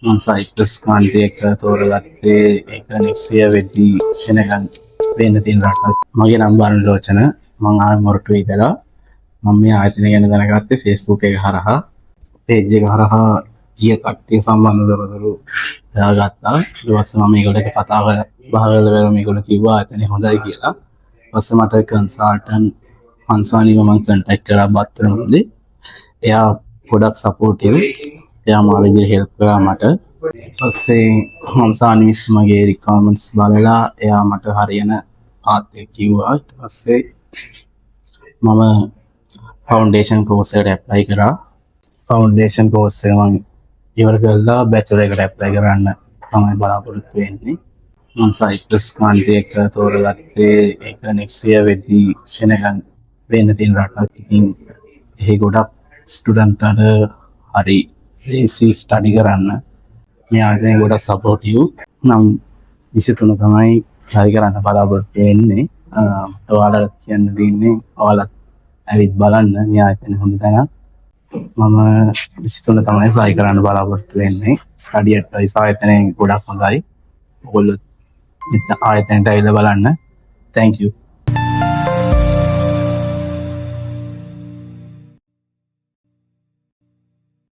මම Cyprus country එක තෝරගත්තේ ඒක next year වෙද්දී ශෙනගන් වෙන්න තියෙන රටක්. මගේ නම බාරන ලෝචන. මම ආවේ මොරටුවේ ඉඳලා. මම මේ ආයතනය ගැන දැනගත්තේ Facebook එක හරහා. page එක හරහා ගිය කට්ටිය සම්බන්ධ කරගලු හොයාගත්තා. ඊට පස්සේ මම මේගොල්ලෝ එක්ක කතා කරලා බහලා මේගොල්ලෝ කිව්වා ආයතනය හොඳයි කියලා. ඊපස්සේ මට කන්සල්ටන්ට් හංසානිව මම කන්ටැක්ට් කරා බත්තරමුල්ලේ. එයා ගොඩක් සපෝටිව්. එයා මාව විදිහට හෙල්ප් කරා මට. ඊපස්සේ හංසානිස් මගේ රික්වයර්මන්ට්ස් බලලා එයා මට හරියන පාත් එක කිව්වා. ඊට පස්සේ මම ෆවුන්ඩේෂන් කෝස් එකට ඇප්ලයි කරා. ෆවුන්ඩේෂන් කෝස් එක මම ඉවර කරලා බැචලර් එකට ඇප්ලයි කරන්න තමයි බලාපොරොත්තු වෙන්නේ. මම සයිප්‍රස් කන්ට්‍රි එක තෝරගත්තේ ඒක next year වෙද්දී ශෙනගන් වෙන්න තියෙන රටක්. ඉතින් එහි ගොඩක් ස්ටුඩන්ට්ලාට හරි ලේසි ස්ටඩි කරන්න මේ ආයතනය ගොඩක් සපෝටිව්. නම් 23 තමයි ට්‍රයි කරන්න බලාපොරොත්තු වෙන්නේ. ඔයාලට කියන්න දෙන්නේ ඔයාලත් ඇවිත් බලන්න මේ ආයතනය හොඳ තැනක්. මම 23 තමයි ට්‍රයි කරන්න බලාපොරොත්තු වෙන්නේ. ස්ටඩි ඇඩ්වයිස් ආයතනය ගොඩක් හොඳයි. ඔයගොල්ලෝ ආයතනයට ඇවිල්ලා බලන්න. Thank you.